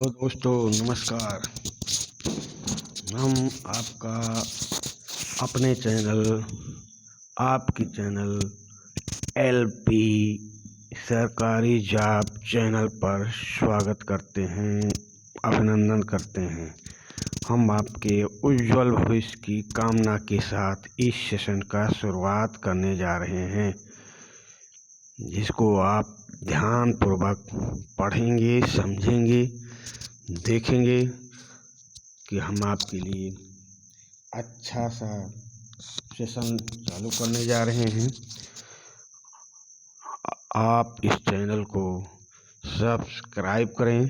तो दोस्तों नमस्कार। हम आपका अपने चैनल आपकी चैनल एलपी सरकारी जॉब चैनल पर स्वागत करते हैं, अभिनंदन करते हैं। हम आपके उज्जवल भविष्य की कामना के साथ इस सेशन का शुरुआत करने जा रहे हैं, जिसको आप ध्यानपूर्वक पढ़ेंगे, समझेंगे, देखेंगे कि हम आपके लिए अच्छा सा सेशन चालू करने जा रहे हैं। आप इस चैनल को सब्सक्राइब करें,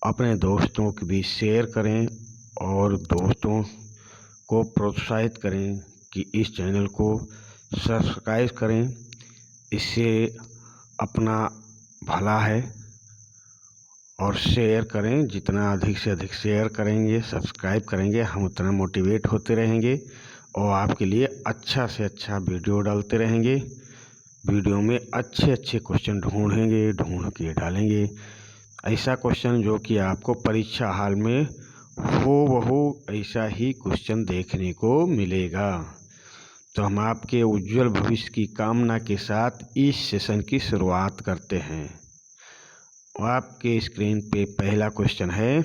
अपने दोस्तों के बीच शेयर करें और दोस्तों को प्रोत्साहित करें कि इस चैनल को सब्सक्राइब करें। इससे अपना भला है। और शेयर करें, जितना अधिक से अधिक शेयर करेंगे, सब्सक्राइब करेंगे, हम उतना मोटिवेट होते रहेंगे और आपके लिए अच्छा से अच्छा वीडियो डालते रहेंगे। वीडियो में अच्छे अच्छे क्वेश्चन ढूंढ के डालेंगे। ऐसा क्वेश्चन जो कि आपको परीक्षा हाल में हूबहू ऐसा ही क्वेश्चन देखने को मिलेगा। तो हम आपके उज्जवल भविष्य की कामना के साथ इस सेशन की शुरुआत करते हैं। आपके स्क्रीन पे पहला क्वेश्चन है,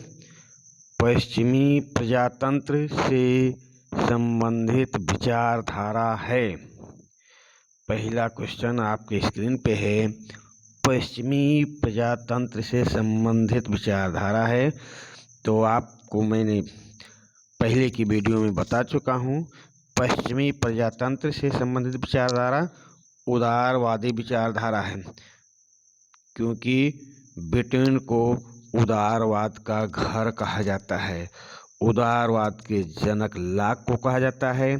पश्चिमी प्रजातंत्र से संबंधित विचारधारा है। पहला क्वेश्चन आपके स्क्रीन पे है, पश्चिमी प्रजातंत्र से संबंधित विचारधारा है। तो आपको मैंने पहले की वीडियो में बता चुका हूँ, पश्चिमी प्रजातंत्र से संबंधित विचारधारा उदारवादी विचारधारा है, क्योंकि ब्रिटेन को उदारवाद का घर कहा जाता है। उदारवाद के जनक लॉक को कहा जाता है।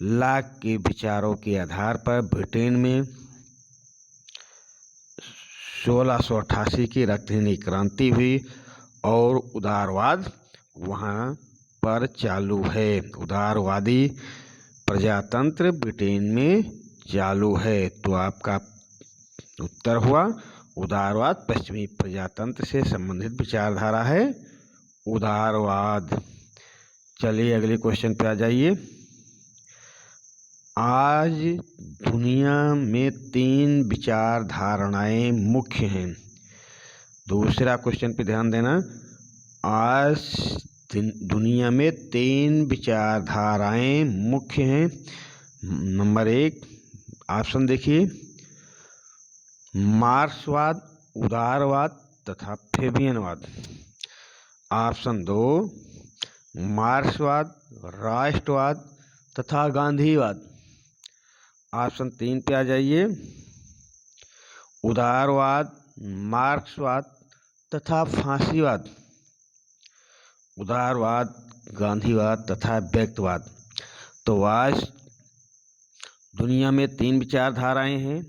लॉक के विचारों के आधार पर ब्रिटेन में 1688 की रक्तहीनी क्रांति हुई और उदारवाद वहाँ पर चालू है। उदारवादी प्रजातंत्र ब्रिटेन में चालू है। तो आपका उत्तर हुआ उदारवाद पश्चिमी प्रजातंत्र से संबंधित विचारधारा है, उदारवाद। चलिए अगले क्वेश्चन पे आ जाइए। आज दुनिया में 3 विचारधाराएं मुख्य हैं। दूसरा क्वेश्चन पे ध्यान देना। आज दुनिया में 3 विचारधाराएं मुख्य हैं। नंबर 1 ऑप्शन देखिए, मार्क्सवाद, उदारवाद तथा फेबियनवाद। ऑप्शन 2 मार्क्सवाद, राष्ट्रवाद तथा गांधीवाद। ऑप्शन 3 पे आ जाइए, उदारवाद, मार्क्सवाद तथा फांसीवाद। उदारवाद, गांधीवाद तथा व्यक्तिवाद। तो आज दुनिया में 3 विचारधाराएं हैं।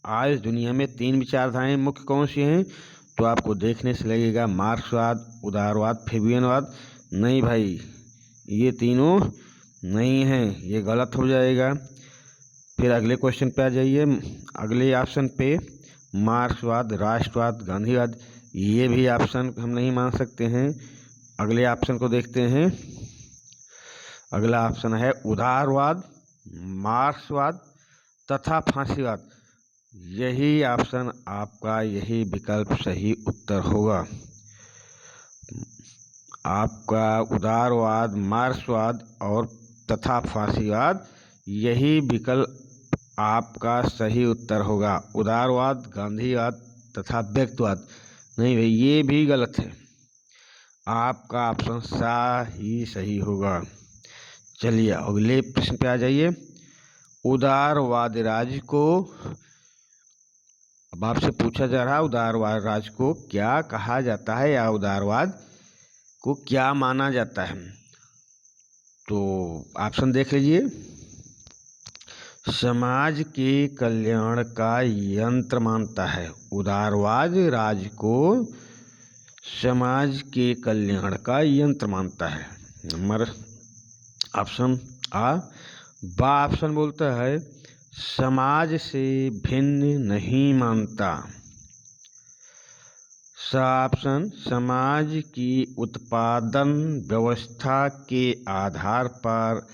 आज दुनिया में 3 विचारधाराएं मुख्य कौन सी हैं? तो आपको देखने से लगेगा मार्क्सवाद, उदारवाद, फेबियनवाद। नहीं भाई, ये तीनों नहीं हैं, ये गलत हो जाएगा। फिर अगले क्वेश्चन पे आ जाइए। अगले ऑप्शन पे मार्क्सवाद, राष्ट्रवाद, गांधीवाद, ये भी ऑप्शन हम नहीं मान सकते हैं। अगले ऑप्शन को देखते हैं। अगला ऑप्शन है उदारवाद, मार्क्सवाद तथा फांसीवाद। यही ऑप्शन आपका, यही विकल्प सही उत्तर होगा। आपका उदारवाद, मार्क्सवाद और तथा फांसीवाद, यही विकल्प आपका सही उत्तर होगा। उदारवाद, गांधीवाद तथा व्यक्तिवाद नहीं भाई, ये भी गलत है। आपका ऑप्शन सही होगा। चलिए अगले प्रश्न पे आ जाइए। उदारवाद राज्य को, अब आपसे पूछा जा रहा है उदारवाद राज्य को क्या कहा जाता है या उदारवाद को क्या माना जाता है। तो ऑप्शन देख लीजिए। समाज के कल्याण का यंत्र मानता है। उदारवाद राज्य को समाज के कल्याण का यंत्र मानता है। नंबर ऑप्शन आ। बा ऑप्शन बोलता है समाज से भिन्न नहीं मानता। ऑप्शन समाज की उत्पादन व्यवस्था के आधार पर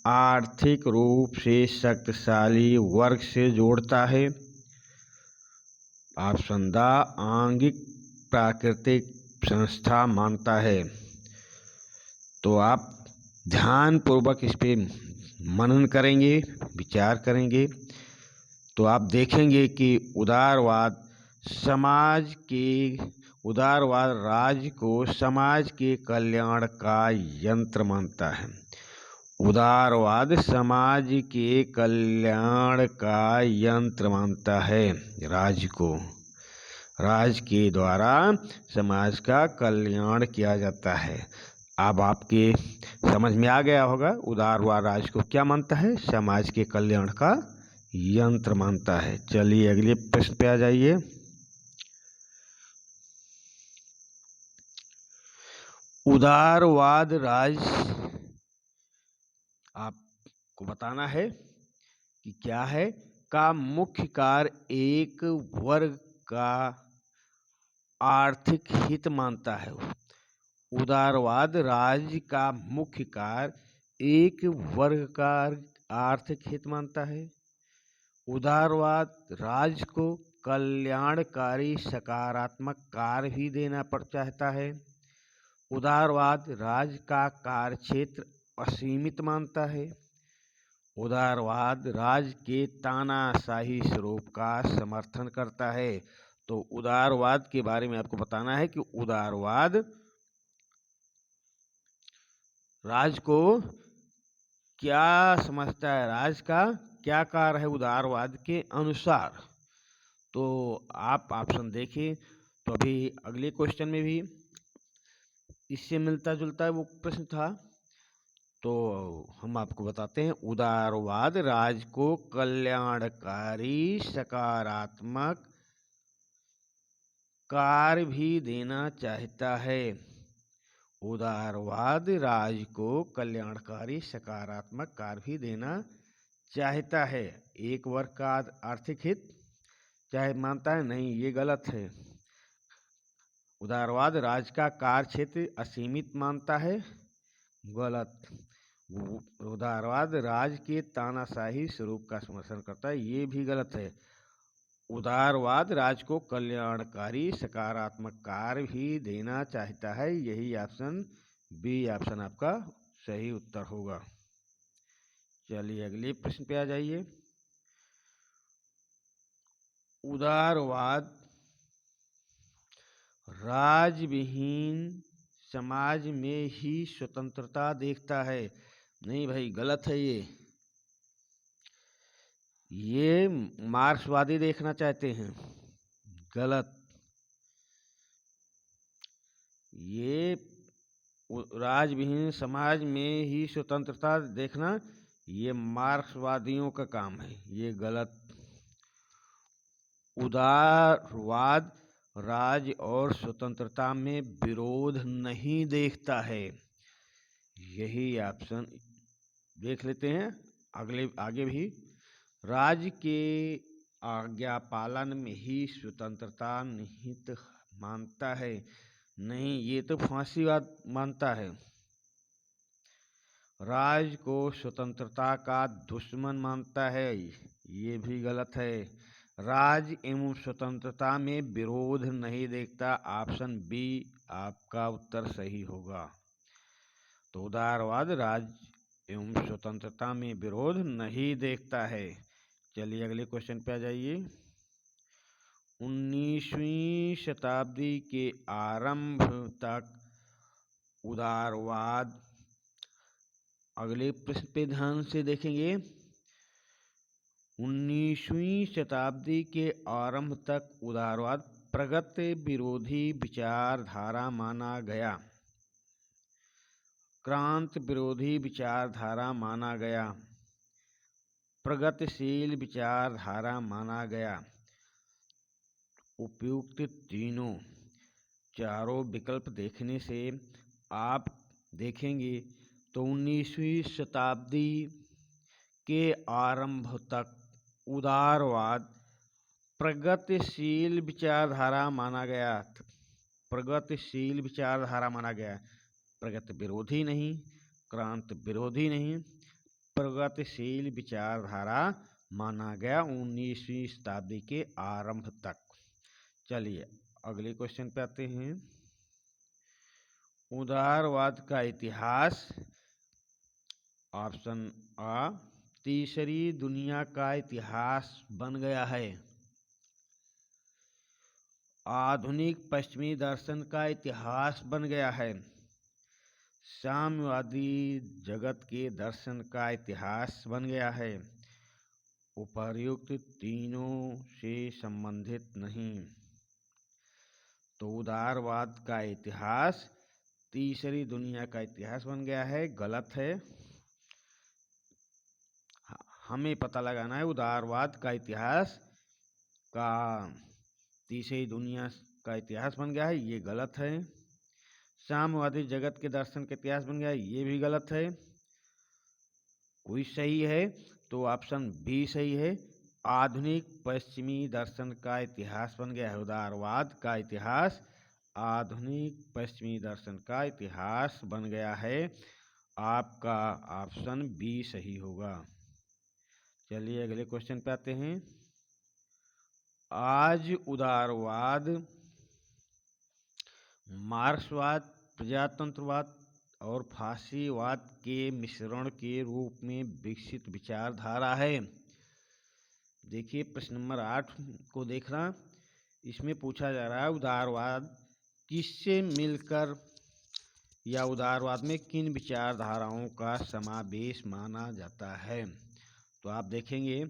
आर्थिक रूप से शक्तिशाली वर्ग से जोड़ता है। ऑप्शन द आंगिक प्राकृतिक संस्था मानता है। तो आप ध्यानपूर्वक इस पे मनन करेंगे, विचार करेंगे तो आप देखेंगे कि उदारवाद राज्य को समाज के कल्याण का यंत्र मानता है। उदारवाद समाज के कल्याण का यंत्र मानता है। राज्य के द्वारा समाज का कल्याण किया जाता है। अब आपके समझ में आ गया होगा उदारवाद राज्य को क्या मानता है, समाज के कल्याण का यंत्र मानता है। चलिए अगले प्रश्न पे आ जाइए। उदारवाद राज्य आपको बताना है कि क्या है का मुख्य कार्य एक वर्ग का आर्थिक हित मानता है। उदारवाद राज्य का मुख्य कार्य एक वर्ग का आर्थिक हित मानता है। उदारवाद राज्य को कल्याणकारी सकारात्मक कार्य भी देना चाहता है। उदारवाद राज्य का कार्यक्षेत्र असीमित मानता है। उदारवाद राज्य के तानाशाही स्वरूप का समर्थन करता है। तो उदारवाद के बारे में आपको बताना है कि उदारवाद राज्य को क्या समझता है, राज्य का क्या कार्य है उदारवाद के अनुसार। तो आप ऑप्शन देखिए तो अभी अगले क्वेश्चन में भी इससे मिलता जुलता है वो प्रश्न था। तो हम आपको बताते हैं उदारवाद राज्य को कल्याणकारी सकारात्मक कार्य भी देना चाहता है। उदारवाद राज्य को कल्याणकारी सकारात्मक कार्य भी देना चाहता है। एक वर्ग का आर्थिक हित चाहे मानता है, नहीं ये गलत है। उदारवाद राज्य का कार्य क्षेत्र असीमित मानता है, गलत। उदारवाद राज्य के तानाशाही स्वरूप का समर्थन करता है, ये भी गलत है। उदारवाद राज्य को कल्याणकारी सकारात्मक कार्य भी देना चाहता है, यही ऑप्शन बी ऑप्शन आपका सही उत्तर होगा। चलिए अगले प्रश्न पे आ जाइए। उदारवाद राज्य विहीन समाज में ही स्वतंत्रता देखता है, नहीं भाई गलत है ये मार्क्सवादी देखना चाहते हैं, गलत। ये राज्य विहीन समाज में ही स्वतंत्रता देखना ये मार्क्सवादियों का काम है, ये गलत। उदारवाद राज्य और स्वतंत्रता में विरोध नहीं देखता है, यही ऑप्शन देख लेते हैं आगे भी। राज्य के आज्ञा पालन में ही स्वतंत्रता निहित मानता है, नहीं ये तो फांसीवाद मानता है। राज्य को स्वतंत्रता का दुश्मन मानता है, ये भी गलत है। राज्य एवं स्वतंत्रता में विरोध नहीं देखता, ऑप्शन बी आपका उत्तर सही होगा। तो उदारवाद राज्य एवं स्वतंत्रता में विरोध नहीं देखता है। चलिए अगले क्वेश्चन पे आ जाइए। 19वीं शताब्दी के आरंभ तक उदारवाद, अगले प्रश्न पे ध्यान से देखेंगे। 19वीं शताब्दी के आरंभ तक उदारवाद प्रगति विरोधी विचारधारा माना गया, क्रांति विरोधी विचारधारा माना गया, प्रगतिशील विचारधारा माना गया। उपयुक्त चारों विकल्प देखने से आप देखेंगे तो 19वीं शताब्दी के आरंभ तक उदारवाद प्रगतिशील विचारधारा माना गया। प्रगतिशील विचारधारा माना गया है। प्रगति विरोधी नहीं, क्रांति विरोधी नहीं, प्रगतिशील विचारधारा माना गया 19वीं शताब्दी के आरंभ तक। चलिए अगले क्वेश्चन पे आते हैं। उदारवाद का इतिहास। ऑप्शन आ, तीसरी दुनिया का इतिहास बन गया है। आधुनिक पश्चिमी दर्शन का इतिहास बन गया है। साम्यवादी जगत के दर्शन का इतिहास बन गया है। उपर्युक्त तीनों से संबंधित नहीं। तो उदारवाद का इतिहास तीसरी दुनिया का इतिहास बन गया है, गलत है। हमें पता लगाना है उदारवाद का इतिहास का तीसरी दुनिया का इतिहास बन गया है, ये गलत है। साम्यवादी जगत के दर्शन का इतिहास बन गया है, ये भी गलत है। कोई सही है तो ऑप्शन बी सही है। आधुनिक पश्चिमी दर्शन का इतिहास बन गया है। उदारवाद का इतिहास आधुनिक पश्चिमी दर्शन का इतिहास बन गया है। आपका ऑप्शन बी सही होगा। चलिए अगले क्वेश्चन पे आते हैं। आज उदारवाद मार्क्सवाद, प्रजातंत्रवाद और फासीवाद के मिश्रण के रूप में विकसित विचारधारा है। देखिए प्रश्न नंबर 8 को देखना। इसमें पूछा जा रहा है उदारवाद किससे मिलकर या उदारवाद में किन विचारधाराओं का समावेश माना जाता है। तो आप देखेंगे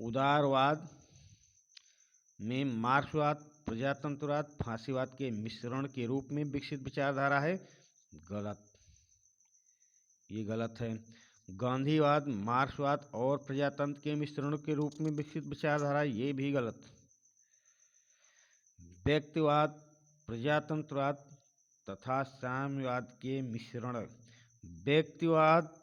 उदारवाद में मार्क्सवाद, प्रजातंत्रवाद, फासीवाद के मिश्रण के रूप में विकसित विचारधारा है, गलत, ये गलत है। गांधीवाद, मार्क्सवाद और प्रजातंत्र के मिश्रण के रूप में विकसित विचारधारा, ये भी गलत। व्यक्तिवाद, प्रजातंत्रवाद तथा साम्यवाद के मिश्रण, व्यक्तिवाद,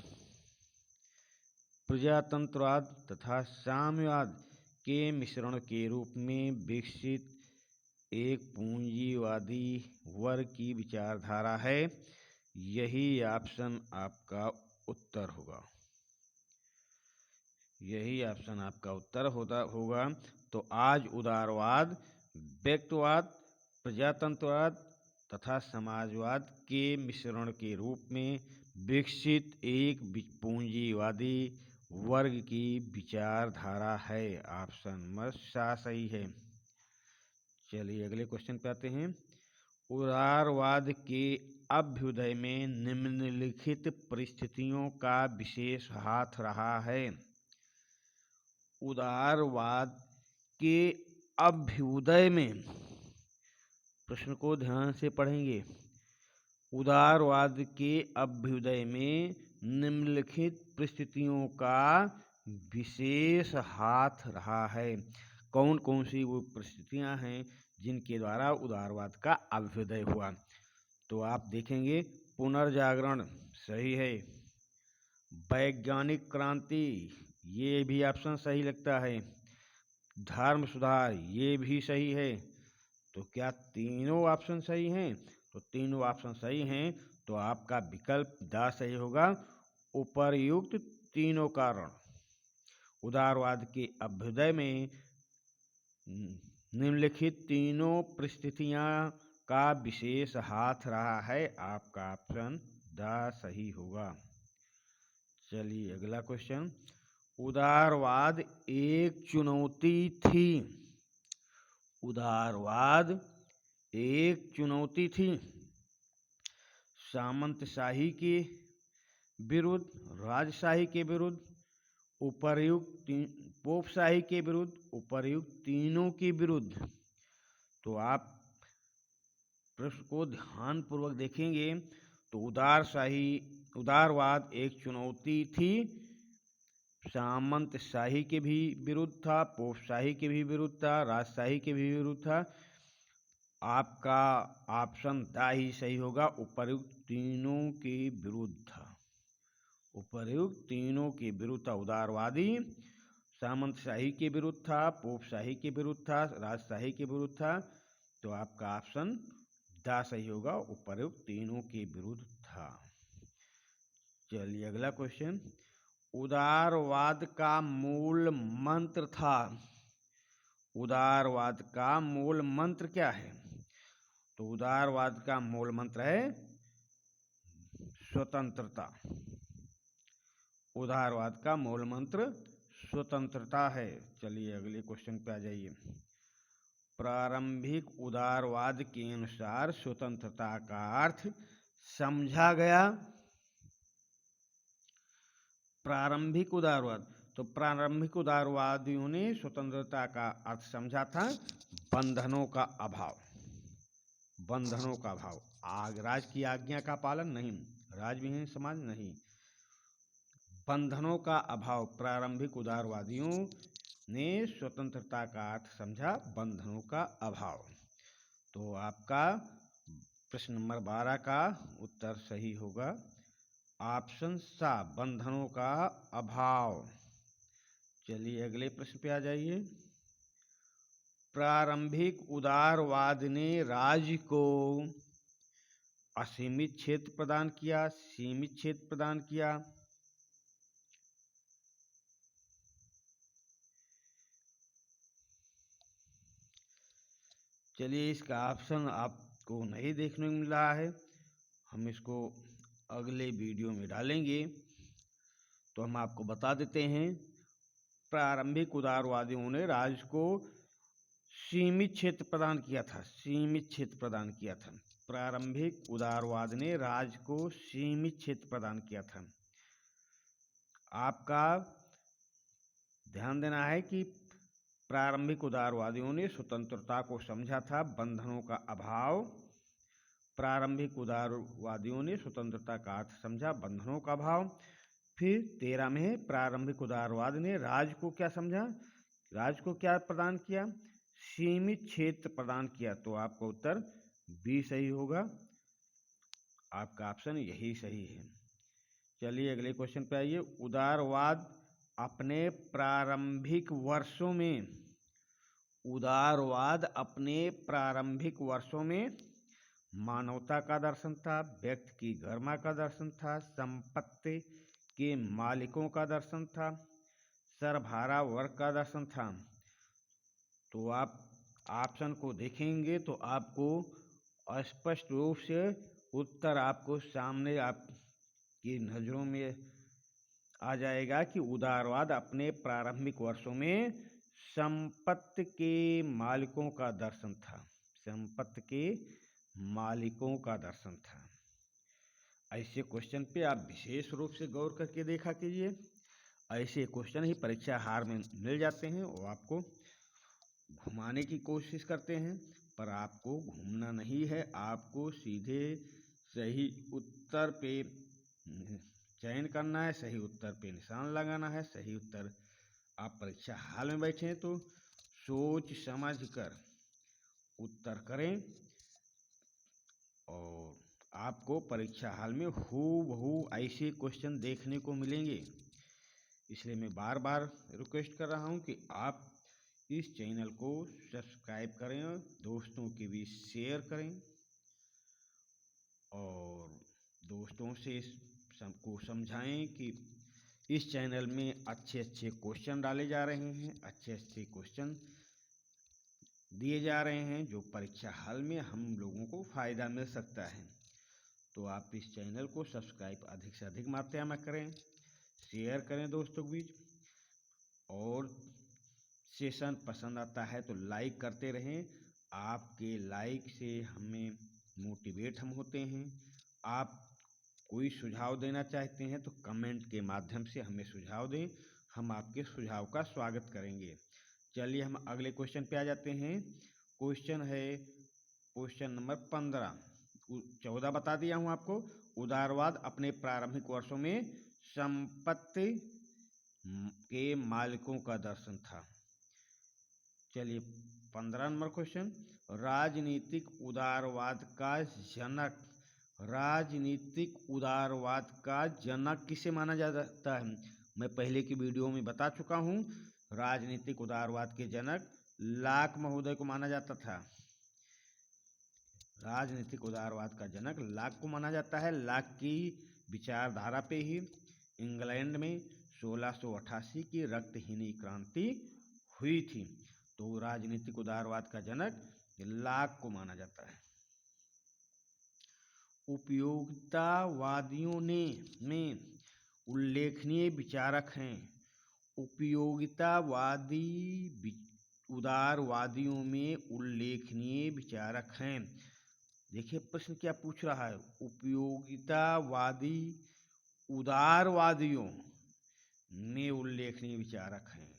प्रजातंत्रवाद तथा साम्यवाद के मिश्रण के रूप में विकसित एक पूंजीवादी वर्ग की विचारधारा है। यही ऑप्शन आपका उत्तर होगा। यही ऑप्शन आपका उत्तर होगा। तो आज उदारवाद व्यक्तिवाद, प्रजातंत्रवाद तथा समाजवाद के मिश्रण के रूप में विकसित एक पूंजीवादी वर्ग की विचारधारा है। ऑप्शन नंबर सही है। चलिए अगले क्वेश्चन पे आते हैं। उदारवाद के अभ्युदय में निम्नलिखित परिस्थितियों का विशेष हाथ रहा है। उदारवाद के अभ्युदय में, प्रश्न को ध्यान से पढ़ेंगे। उदारवाद के अभ्युदय में निम्नलिखित परिस्थितियों का विशेष हाथ रहा है। कौन कौन सी वो परिस्थितियां हैं जिनके द्वारा उदारवाद का अभ्युदय हुआ। तो आप देखेंगे पुनर्जागरण सही है। वैज्ञानिक क्रांति, ये भी ऑप्शन सही लगता है। धर्म सुधार, ये भी सही है। तो क्या तीनों ऑप्शन सही हैं? तो तीनों ऑप्शन सही हैं। तो आपका विकल्प द सही होगा। उपर्युक्त तीनों कारण उदारवाद के अभ्युदय में निम्नलिखित तीनों परिस्थितियां का विशेष हाथ रहा है। आपका ऑप्शन द सही होगा। चलिए अगला क्वेश्चन। उदारवाद एक चुनौती थी। उदारवाद एक चुनौती थी। सामंतशाही के विरुद्ध, राजशाही के विरुद्ध, उपर्युक्त पोपशाही के विरुद्ध, उपर्युक्त तीनों के विरुद्ध। तो आप प्रश्न को ध्यानपूर्वक देखेंगे तो उदारवाद एक चुनौती थी। सामंतशाही के भी विरुद्ध था, पोपशाही के भी विरुद्ध था, राजशाही के भी विरुद्ध था। आपका ऑप्शन द ही सही होगा। उपर्युक्त तीनों के विरुद्ध था। उपर्युक्त तीनों के विरुद्ध था। उदारवादी सामंतशाही के विरुद्ध था, पोपशाही के विरुद्ध था, राजशाही के विरुद्ध था। तो आपका ऑप्शन दा सही होगा, उपयुक्त तीनों के विरुद्ध था। चलिए अगला क्वेश्चन, उदारवाद का मूल मंत्र था। उदारवाद का मूल मंत्र क्या है? तो उदारवाद का मूल मंत्र है स्वतंत्रता। उदारवाद का मूल मंत्र स्वतंत्रता है। चलिए अगले क्वेश्चन पे आ जाइए। प्रारंभिक उदारवाद के अनुसार स्वतंत्रता का अर्थ समझा गया। प्रारंभिक उदारवाद, तो प्रारंभिक उदारवादियों ने स्वतंत्रता का अर्थ समझा था बंधनों का अभाव। बंधनों का अभाव, राज की आज्ञा का पालन नहीं, राज विहीन समाज नहीं, बंधनों का अभाव। प्रारंभिक उदारवादियों ने स्वतंत्रता का अर्थ समझा बंधनों का अभाव। तो आपका प्रश्न नंबर 12 का उत्तर सही होगा ऑप्शन सा, बंधनों का अभाव। चलिए अगले प्रश्न पे आ जाइए। प्रारंभिक उदारवाद ने राज्य को असीमित क्षेत्र प्रदान किया, सीमित क्षेत्र प्रदान किया? चलिए इसका ऑप्शन आपको नहीं देखने को मिल रहा है, हम इसको अगले वीडियो में डालेंगे। तो हम आपको बता देते हैं, प्रारंभिक उदारवादियों ने राज्य को सीमित क्षेत्र प्रदान किया था। सीमित क्षेत्र प्रदान किया था। प्रारंभिक उदारवाद ने राज्य को सीमित क्षेत्र प्रदान किया था। आपका ध्यान देना है कि प्रारंभिक उदारवादियों ने स्वतंत्रता को समझा था बंधनों का अभाव। प्रारंभिक उदारवादियों ने स्वतंत्रता का अर्थ समझा बंधनों का अभाव। फिर 13 में है, प्रारंभिक उदारवाद ने राज्य को क्या समझा? राज्य को क्या प्रदान किया? सीमित क्षेत्र प्रदान किया। तो आपका उत्तर बी सही होगा, आपका ऑप्शन यही सही है। चलिए अगले क्वेश्चन पे आइए। उदारवाद अपने प्रारंभिक वर्षों में, उदारवाद अपने प्रारंभिक वर्षों में मानवता का दर्शन था, व्यक्ति की गरिमा का दर्शन था, संपत्ति के मालिकों का दर्शन था, सर्वहारा वर्ग का दर्शन था। तो आप ऑप्शन को देखेंगे तो आपको स्पष्ट रूप से उत्तर आपको सामने आपकी नज़रों में आ जाएगा कि उदारवाद अपने प्रारंभिक वर्षों में संपत्ति के मालिकों का दर्शन था। संपत्ति के मालिकों का दर्शन था। ऐसे क्वेश्चन पे आप विशेष रूप से गौर करके देखा कीजिए। ऐसे क्वेश्चन ही परीक्षा हार में मिल जाते हैं, वो आपको घुमाने की कोशिश करते हैं, पर आपको घूमना नहीं है, आपको सीधे सही उत्तर पे चयन करना है, सही उत्तर पे निशान लगाना है। सही उत्तर आप परीक्षा हाल में बैठे हैं तो सोच समझ कर उत्तर करें, और आपको परीक्षा हाल में हूबहू ऐसे क्वेश्चन देखने को मिलेंगे। इसलिए मैं बार बार रिक्वेस्ट कर रहा हूं कि आप इस चैनल को सब्सक्राइब करें और दोस्तों के बीच शेयर करें, और दोस्तों से सबको समझाएं कि इस चैनल में अच्छे अच्छे क्वेश्चन डाले जा रहे हैं, अच्छे अच्छे क्वेश्चन दिए जा रहे हैं जो परीक्षा हाल में हम लोगों को फ़ायदा मिल सकता है। तो आप इस चैनल को सब्सक्राइब अधिक से अधिक मात्रा में करें, शेयर करें दोस्तों के बीच, और सेशन पसंद आता है तो लाइक करते रहें। आपके लाइक से हमें मोटिवेट हम होते हैं। आप कोई सुझाव देना चाहते हैं तो कमेंट के माध्यम से हमें सुझाव दें, हम आपके सुझाव का स्वागत करेंगे। चलिए हम अगले क्वेश्चन पे आ जाते हैं। क्वेश्चन है क्वेश्चन नंबर 15, 14 बता दिया हूँ आपको। उदारवाद अपने प्रारंभिक वर्षों में संपत्ति के मालिकों का दर्शन था। चलिए 15 नंबर क्वेश्चन, राजनीतिक उदारवाद का जनक, राजनीतिक उदारवाद का जनक किसे माना जाता है? मैं पहले की वीडियो में बता चुका हूँ, राजनीतिक उदारवाद के जनक लाक महोदय को माना जाता था। राजनीतिक उदारवाद का जनक लॉक को माना जाता है। लॉक की विचारधारा पे ही इंग्लैंड में 1688 की रक्तहीनी क्रांति हुई थी। तो राजनीतिक उदारवाद का जनक लॉक को माना जाता है। उपयोगितावादियों में उल्लेखनीय विचारक हैं। उपयोगितावादी उदारवादियों में उल्लेखनीय विचारक हैं। देखिए प्रश्न क्या पूछ रहा है, उपयोगितावादी उदारवादियों में उल्लेखनीय विचारक हैं।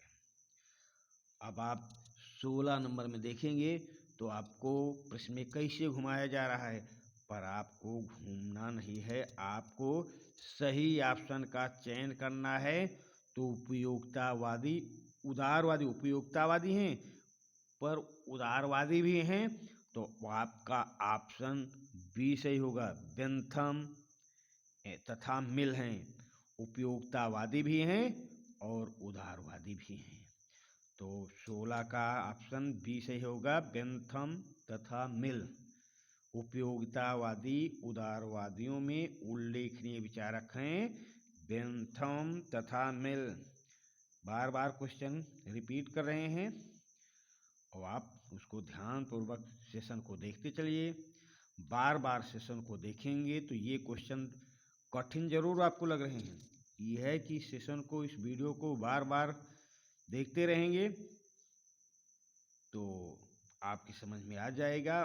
अब आप 16 नंबर में देखेंगे तो आपको प्रश्न में कैसे घुमाया जा रहा है, पर आपको घूमना नहीं है, आपको सही ऑप्शन का चयन करना है। तो उपयोगितावादी उदारवादी उपयोगितावादी हैं पर उदारवादी भी हैं, तो आपका ऑप्शन बी सही होगा। बेंथम तथा मिल हैं, उपयोगितावादी भी हैं और उदारवादी भी हैं। तो 16 का ऑप्शन बी सही होगा, बेंथम तथा मिल। उपयोगितावादी उदारवादियों में उल्लेखनीय विचारक हैं बेंथम तथा मिल। बार बार क्वेश्चन रिपीट कर रहे हैं और आप उसको ध्यानपूर्वक सेशन को देखते चलिए। बार बार सेशन को देखेंगे तो ये क्वेश्चन कठिन जरूर आपको लग रहे हैं। यह है कि सेशन को, इस वीडियो को बार बार देखते रहेंगे तो आपकी समझ में आ जाएगा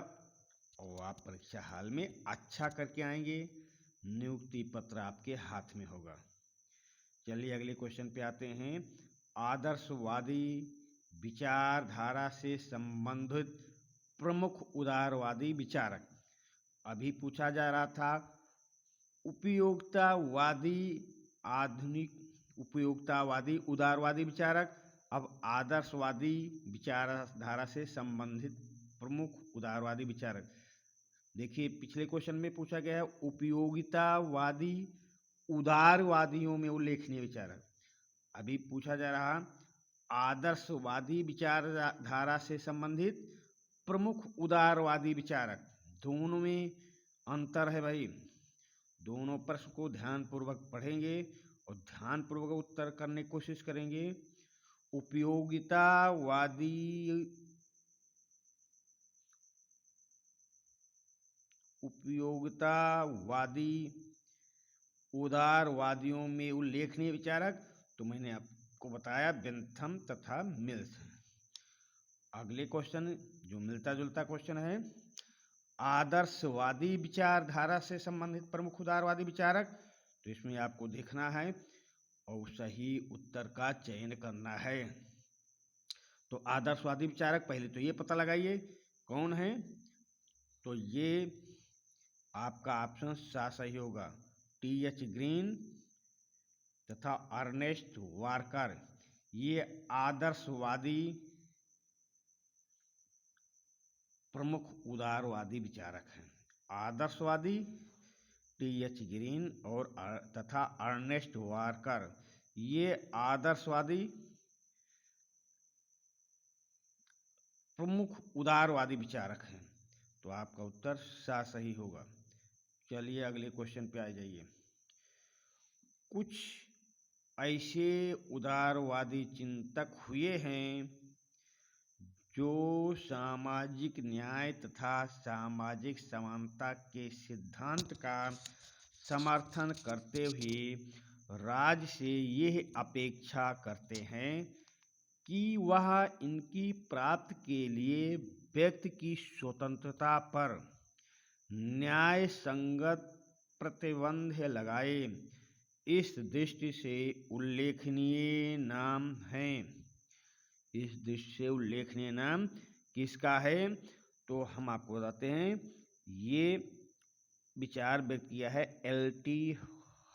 और आप परीक्षा हाल में अच्छा करके आएंगे। नियुक्ति पत्र आपके हाथ में होगा। चलिए अगले क्वेश्चन पे आते हैं। आदर्शवादी विचारधारा से संबंधित प्रमुख उदारवादी विचारक। अभी पूछा जा रहा था उपयोगितावादी आधुनिक उपयोगितावादी उदारवादी विचारक, अब आदर्शवादी विचारधारा से संबंधित प्रमुख उदारवादी विचारक। देखिए पिछले क्वेश्चन में पूछा गया है उपयोगितावादी उदारवादियों में उल्लेखनीय विचारक। अभी पूछा जा रहा आदर्शवादी विचारधारा से संबंधित प्रमुख उदारवादी विचारक। दोनों में अंतर है भाई। दोनों प्रश्न को ध्यानपूर्वक पढ़ेंगे और ध्यानपूर्वक उत्तर करने की कोशिश करेंगे। उपयोगितावादी उदारवादियों में उल्लेखनीय विचारक तो मैंने आपको बताया बेंथम तथा मिल्स। अगले क्वेश्चन जो मिलता जुलता क्वेश्चन है, आदर्शवादी विचारधारा से संबंधित प्रमुख उदारवादी विचारक। तो इसमें आपको देखना है और सही उत्तर का चयन करना है। तो आदर्शवादी विचारक पहले तो ये पता लगाइए कौन है। तो ये आपका ऑप्शन सा सही होगा, टी.एच. ग्रीन तथा अर्नेस्ट वार्कर। ये आदर्शवादी प्रमुख उदारवादी विचारक हैं। आदर्शवादी टी.एच. ग्रीन और तथा अर्नेस्ट वार्कर, ये आदर्शवादी प्रमुख उदारवादी विचारक हैं। तो आपका उत्तर सा सही होगा। चलिए अगले क्वेश्चन पे आ जाइए। कुछ ऐसे उदारवादी चिंतक हुए हैं जो सामाजिक न्याय तथा सामाजिक समानता के सिद्धांत का समर्थन करते हुए राज्य से यह अपेक्षा करते हैं कि वह इनकी प्राप्ति के लिए व्यक्ति की स्वतंत्रता पर न्याय संगत प्रतिबंध लगाए। इस दृष्टि से उल्लेखनीय नाम हैं। इस दृष्टि से उल्लेखनीय नाम किसका है, तो हम आपको बताते हैं। ये विचार व्यक्त किया है एल.टी.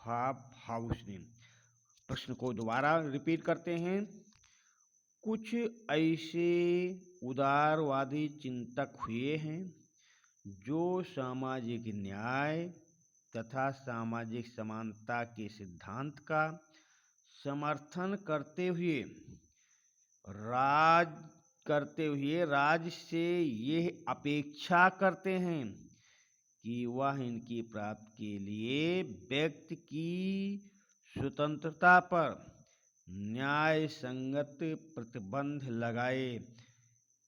हॉबहाउस ने। प्रश्न को दोबारा रिपीट करते हैं। कुछ ऐसे उदारवादी चिंतक हुए हैं जो सामाजिक न्याय तथा सामाजिक समानता के सिद्धांत का समर्थन करते हुए राज्य से यह अपेक्षा करते हैं कि वह इनकी प्राप्ति के लिए व्यक्ति की स्वतंत्रता पर न्याय संगत प्रतिबंध लगाए।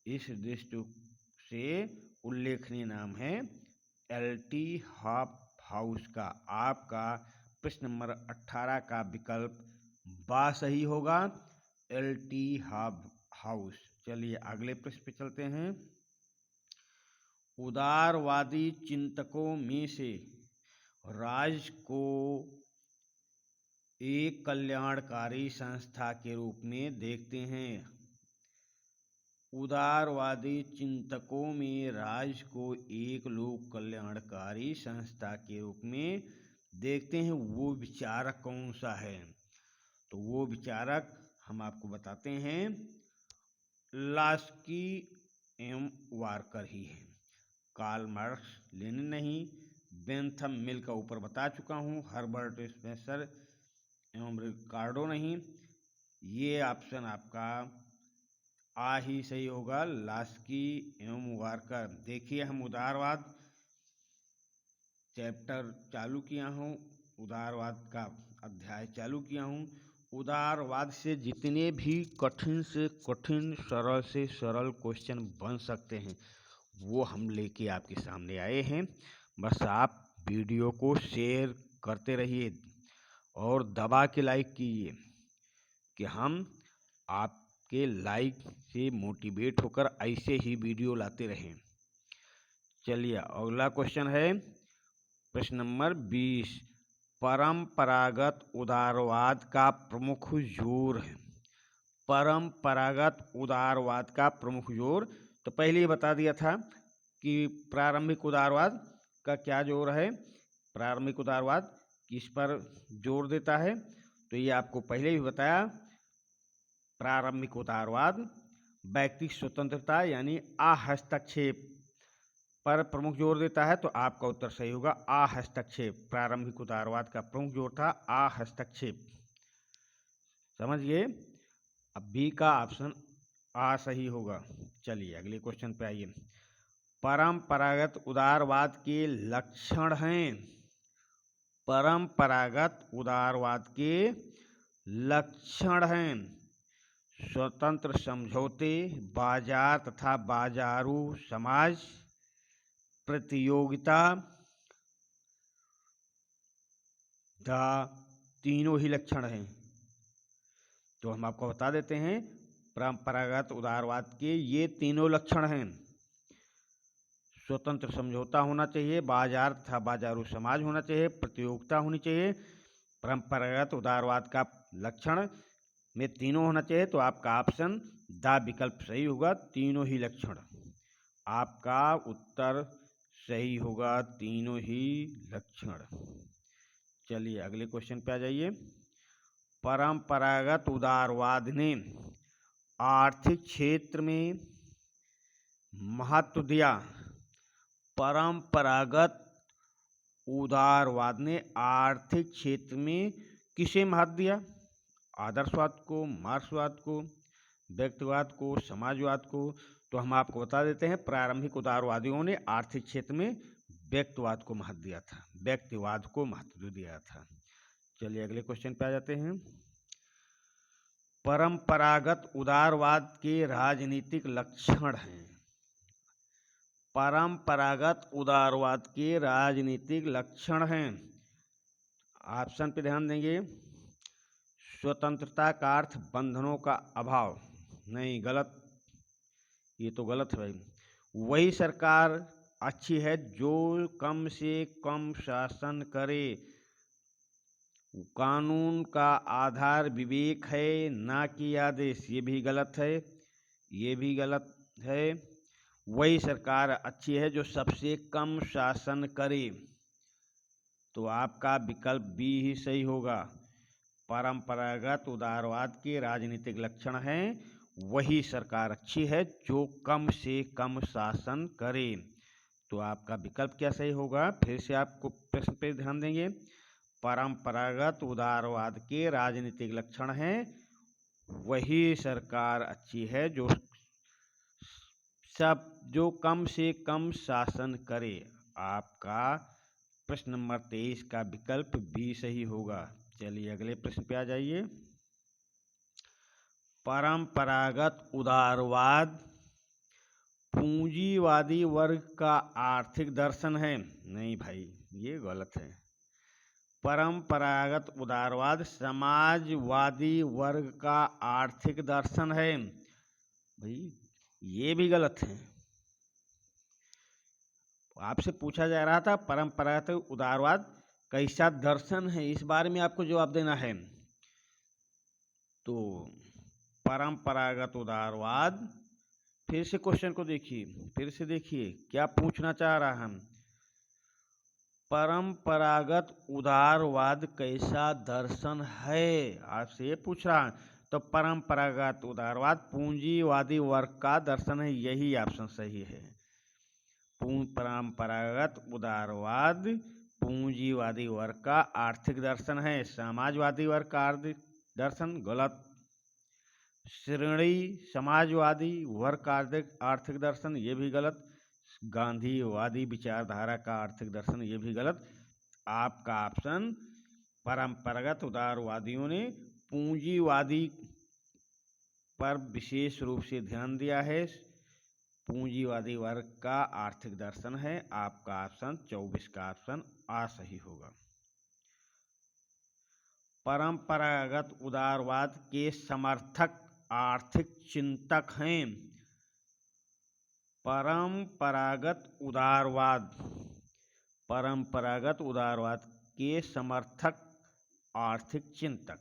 इस दृष्टि से उल्लेखनीय नाम है एल.टी. हॉबहाउस का। आपका प्रश्न नंबर 18 का विकल्प बा सही होगा, एल.टी. हॉबहाउस। चलिए अगले प्रश्न पे चलते हैं। उदारवादी चिंतकों में से राज्य को एक कल्याणकारी संस्था के रूप में देखते हैं। उदारवादी चिंतकों में राज्य को एक लोक कल्याणकारी संस्था के रूप में देखते हैं, वो विचारक कौन सा है? तो वो विचारक हम आपको बताते हैं लास्की एम वार्कर ही है। कार्ल मार्क्स, लेनिन नहीं। बेंथम मिल का ऊपर बता चुका हूँ। हर्बर्ट स्पेंसर एवं रिकार्डो नहीं। ये ऑप्शन आपका आ ही सही होगा, लास्की एवं वार्कर। देखिए हम उदारवाद चैप्टर चालू किया हूँ, उदारवाद का अध्याय चालू किया हूँ। उदारवाद से जितने भी कठिन से कठिन, सरल से सरल क्वेश्चन बन सकते हैं वो हम लेके आपके सामने आए हैं। बस आप वीडियो को शेयर करते रहिए और दबा के लाइक कीजिए कि हम आपके लाइक से मोटिवेट होकर ऐसे ही वीडियो लाते रहें। चलिए अगला क्वेश्चन है प्रश्न नंबर 20। परंपरागत उदारवाद का प्रमुख जोर है। परंपरागत उदारवाद का प्रमुख जोर, तो पहले ही बता दिया था कि प्रारंभिक उदारवाद का क्या जोर है। प्रारंभिक उदारवाद किस पर जोर देता है, तो ये आपको पहले भी बताया। प्रारंभिक उदारवाद व्यक्तिगत स्वतंत्रता यानी अहस्तक्षेप पर प्रमुख जोर देता है, तो आपका उत्तर सही होगा अहस्तक्षेप। प्रारंभिक उदारवाद का प्रमुख जोर था अहस्तक्षेप। समझिए, अब बी का ऑप्शन आ सही होगा। चलिए अगले क्वेश्चन पे आइए। परंपरागत उदारवाद के लक्षण हैं। परंपरागत उदारवाद के लक्षण हैं स्वतंत्र समझौते, बाजार तथा बाजारू समाज, प्रतियोगिता, तीनों ही लक्षण हैं। तो हम आपको बता देते हैं परंपरागत उदारवाद के ये तीनों लक्षण हैं। स्वतंत्र समझौता होना चाहिए, बाजार तथा बाजारू समाज होना चाहिए, प्रतियोगिता होनी चाहिए। परंपरागत उदारवाद का लक्षण में तीनों होना चाहिए, तो आपका ऑप्शन द विकल्प सही होगा, तीनों ही लक्षण। आपका उत्तर सही होगा, तीनों ही लक्षण। चलिए अगले क्वेश्चन पे आ जाइए। परंपरागत उदारवाद ने आर्थिक क्षेत्र में महत्व दिया। परंपरागत उदारवाद ने आर्थिक क्षेत्र में किसे महत्व दिया? आदर्शवाद को, मार्क्सवाद को, व्यक्तिवाद को, समाजवाद को। तो हम आपको बता देते हैं प्रारंभिक उदारवादियों ने आर्थिक क्षेत्र में व्यक्तिवाद को महत्व दिया था, व्यक्तिवाद को महत्व दिया था। चलिए अगले क्वेश्चन पे आ जाते हैं। परंपरागत उदारवाद के राजनीतिक लक्षण हैं। परंपरागत उदारवाद के राजनीतिक लक्षण हैं। ऑप्शन पे ध्यान देंगे। स्वतंत्रता का अर्थ बंधनों का अभाव, नहीं, गलत, ये तो गलत है भाई। वही सरकार अच्छी है जो कम से कम शासन करे। कानून का आधार विवेक है, ना कि आदेश, ये भी गलत है, ये भी गलत है। वही सरकार अच्छी है जो सबसे कम शासन करे, तो आपका विकल्प बी ही सही होगा। परंपरागत उदारवाद के राजनीतिक लक्षण हैं वही सरकार अच्छी है जो कम से कम शासन करे, तो आपका विकल्प क्या सही होगा? फिर से आपको प्रश्न पे ध्यान देंगे। परंपरागत उदारवाद के राजनीतिक लक्षण हैं वही सरकार अच्छी है जो कम से कम शासन करे। आपका प्रश्न नंबर 23 का विकल्प बी सही होगा। चलिए अगले प्रश्न पे आ जाइए। परंपरागत उदारवाद पूंजीवादी वर्ग का आर्थिक दर्शन है। नहीं भाई, ये गलत है। परंपरागत उदारवाद समाजवादी वर्ग का आर्थिक दर्शन है। भाई ये भी गलत है। आपसे पूछा जा रहा था परंपरागत उदारवाद कैसा दर्शन है, इस बारे में आपको जवाब देना है। तो परंपरागत उदारवाद, फिर से क्वेश्चन को देखिए, फिर से देखिए क्या पूछना चाह रहा हम। परंपरागत उदारवाद कैसा दर्शन है, आपसे ये पूछ रहा है। तो परंपरागत उदारवाद पूंजीवादी वर्ग का दर्शन है, यही ऑप्शन सही है। परंपरागत उदारवाद पूंजीवादी वर्ग का आर्थिक दर्शन है। समाजवादी वर्ग का आर्थिक दर्शन गलत। श्रेणी समाजवादी वर्ग का आर्थिक दर्शन ये भी गलत। गांधीवादी विचारधारा का आर्थिक दर्शन ये भी गलत। आपका ऑप्शन परंपरागत उदारवादियों ने पूंजीवादी पर विशेष रूप से ध्यान दिया है, पूंजीवादी वर्ग का आर्थिक दर्शन है। आपका ऑप्शन 24 का ऑप्शन आ सही होगा। परंपरागत उदारवाद के समर्थक आर्थिक चिंतक हैं। परंपरागत उदारवाद के समर्थक आर्थिक चिंतक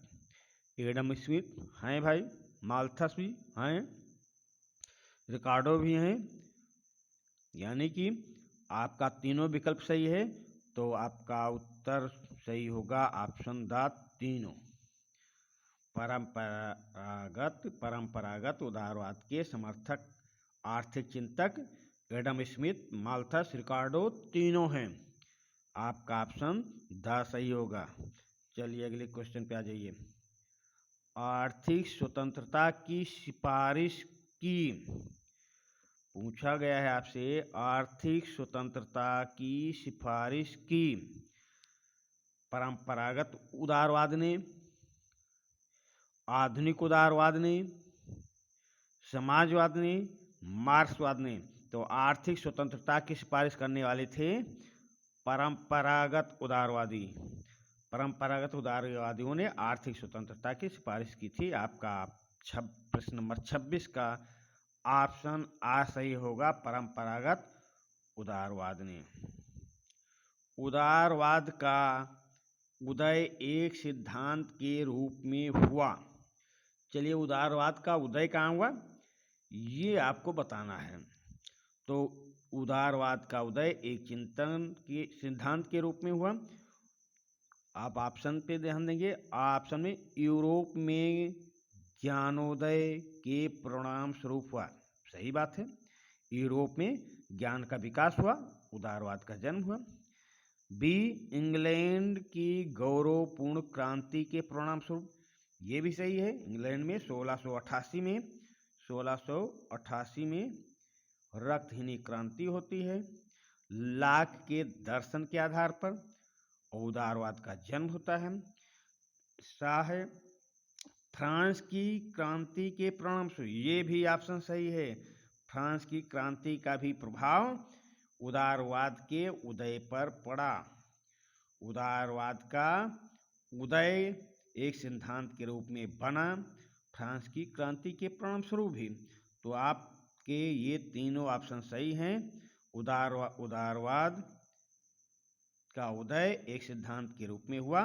एडम स्मिथ हैं भाई, माल्थस भी हैं, रिकार्डो भी हैं। यानी कि आपका तीनों विकल्प सही है, तो आपका उत्तर सही होगा ऑप्शन द तीनों। परंपरागत उदारवाद के समर्थक आर्थिक चिंतक एडम स्मिथ, माल्थस, रिकार्डो तीनों हैं। आपका ऑप्शन द सही होगा। चलिए अगले क्वेश्चन पे आ जाइए। आर्थिक स्वतंत्रता की सिफारिश की, पूछा गया है आपसे आर्थिक स्वतंत्रता की सिफारिश की परंपरागत उदारवाद ने, आधुनिक उदारवाद ने, समाजवाद ने, मार्क्सवाद ने। तो आर्थिक स्वतंत्रता की सिफारिश करने वाले थे परंपरागत उदारवादी। परंपरागत उदारवादियों ने आर्थिक स्वतंत्रता की सिफारिश की थी। आपका प्रश्न नंबर 26 का ऑप्शन आ सही होगा, परंपरागत उदारवाद ने। उदारवाद का उदय एक सिद्धांत के रूप में हुआ। चलिए उदारवाद का उदय कहाँ हुआ, ये आपको बताना है। तो उदारवाद का उदय एक चिंतन के सिद्धांत के रूप में हुआ। आप ऑप्शन पे ध्यान देंगे। ऑप्शन में यूरोप में ज्ञानोदय के परिणाम स्वरूप हुआ, सही बात है। यूरोप में ज्ञान का विकास हुआ, उदारवाद का जन्म हुआ। बी, इंग्लैंड की गौरवपूर्ण क्रांति के परिणाम स्वरूप, ये भी सही है। इंग्लैंड में 1688 में रक्तहीनी क्रांति होती है। लाक के दर्शन के आधार पर उदारवाद का जन्म होता है। शाह फ्रांस की क्रांति के परिणाम स्वरूप, ये भी ऑप्शन सही है। फ्रांस की क्रांति का भी प्रभाव उदारवाद के उदय पर पड़ा। उदारवाद का उदय एक सिद्धांत के रूप में बना फ्रांस की क्रांति के परिणाम स्वरूप भी। तो आपके ये तीनों ऑप्शन सही हैं। उदारवाद का उदय एक सिद्धांत के रूप में हुआ,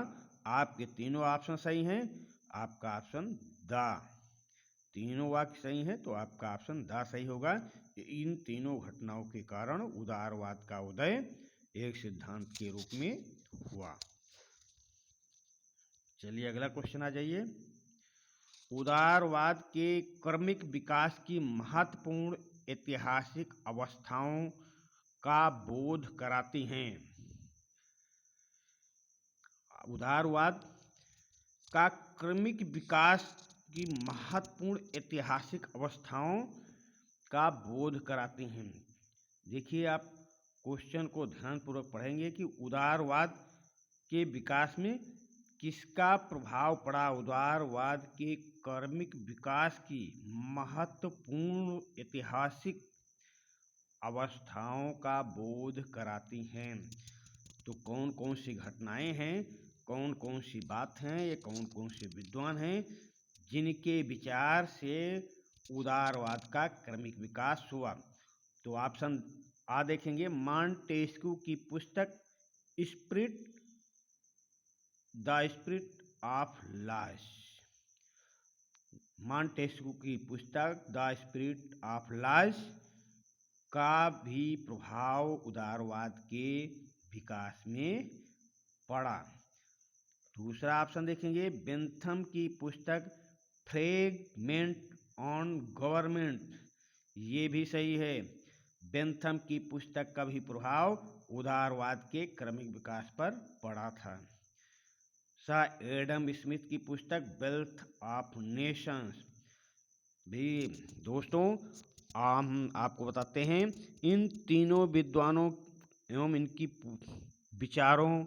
आपके तीनों ऑप्शन सही हैं। आपका ऑप्शन द, तीनों वाक्य सही हैं, तो आपका ऑप्शन द सही होगा। इन तीनों घटनाओं के कारण उदारवाद का उदय एक सिद्धांत के रूप में हुआ। चलिए अगला क्वेश्चन आ जाइए। उदारवाद के क्रमिक विकास की महत्वपूर्ण ऐतिहासिक अवस्थाओं का बोध कराती हैं। उदारवाद का क्रमिक विकास की महत्वपूर्ण ऐतिहासिक अवस्थाओं का बोध कराती हैं। देखिए आप, क्वेश्चन को ध्यानपूर्वक पढ़ेंगे कि उदारवाद के विकास में किसका प्रभाव पड़ा। उदारवाद के कार्मिक विकास की महत्वपूर्ण ऐतिहासिक अवस्थाओं का बोध कराती हैं। तो कौन कौन सी घटनाएं हैं, कौन कौन सी बात हैं, ये कौन कौन से विद्वान हैं जिनके विचार से उदारवाद का क्रमिक विकास हुआ। तो ऑप्शन आ देखेंगे, मॉन्टेस्क्यू की पुस्तक the spirit of loss. Montesquieu की पुस्तक द स्पिरिट ऑफ लॉस का भी प्रभाव उदारवाद के विकास में पड़ा। दूसरा ऑप्शन देखेंगे, बेंथम की पुस्तक फ्रेगमेंट ऑन गवर्नमेंट। ये भी सही है, बेंथम की पुस्तक का भी प्रभाव उदारवाद के क्रमिक विकास पर पड़ा था। सर एडम स्मिथ की पुस्तक वेल्थ ऑफ नेशंस भी। दोस्तों हम आपको बताते हैं, इन तीनों विद्वानों एवं इनकी विचारों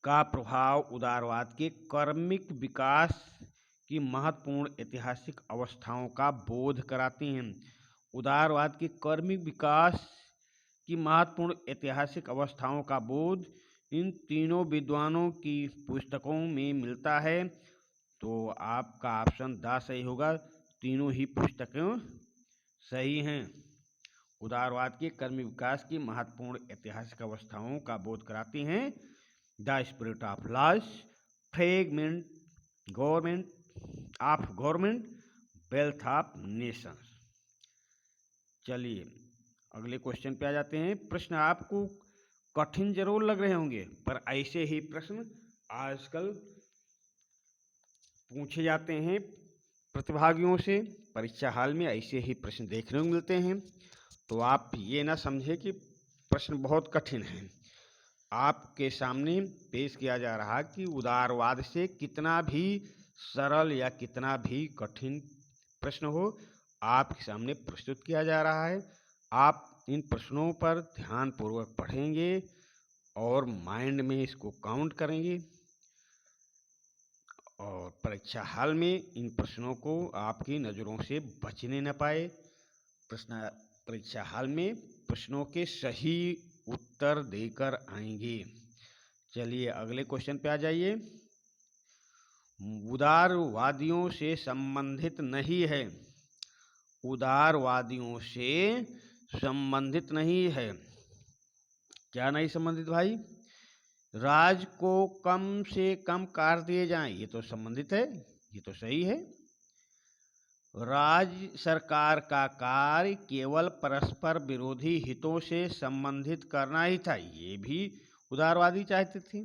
का प्रभाव उदारवाद के क्रमिक विकास की महत्वपूर्ण ऐतिहासिक अवस्थाओं का बोध कराती हैं। उदारवाद के क्रमिक विकास की महत्वपूर्ण ऐतिहासिक अवस्थाओं का बोध इन तीनों विद्वानों की पुस्तकों में मिलता है। तो आपका ऑप्शन द सही होगा, तीनों ही पुस्तकें सही हैं। उदारवाद के क्रमिक विकास की महत्वपूर्ण ऐतिहासिक अवस्थाओं का बोध कराती हैं। The spirit of loss, fragment of government, wealth of Nations. चलिए अगले क्वेश्चन पे आ जाते हैं। प्रश्न आपको कठिन जरूर लग रहे होंगे, पर ऐसे ही प्रश्न आजकल पूछे जाते हैं प्रतिभागियों से। परीक्षा हाल में ऐसे ही प्रश्न देखने को मिलते हैं। तो आप ये ना समझे कि प्रश्न बहुत कठिन है। आपके सामने पेश किया जा रहा कि उदारवाद से कितना भी सरल या कितना भी कठिन प्रश्न हो, आपके सामने प्रस्तुत किया जा रहा है। आप इन प्रश्नों पर ध्यानपूर्वक पढ़ेंगे और माइंड में इसको काउंट करेंगे और परीक्षा हाल में इन प्रश्नों को आपकी नज़रों से बचने न पाए। परीक्षा हाल में प्रश्नों के सही उत्तर देकर आएंगे। चलिए अगले क्वेश्चन पे आ जाइए। उदारवादियों से संबंधित नहीं है। उदारवादियों से संबंधित नहीं है। क्या नहीं संबंधित भाई? राज को कम से कम कार्य दिए जाएं, ये तो संबंधित है, ये तो सही है। राज्य सरकार का कार्य केवल परस्पर विरोधी हितों से संबंधित करना ही था, ये भी उदारवादी चाहते थे।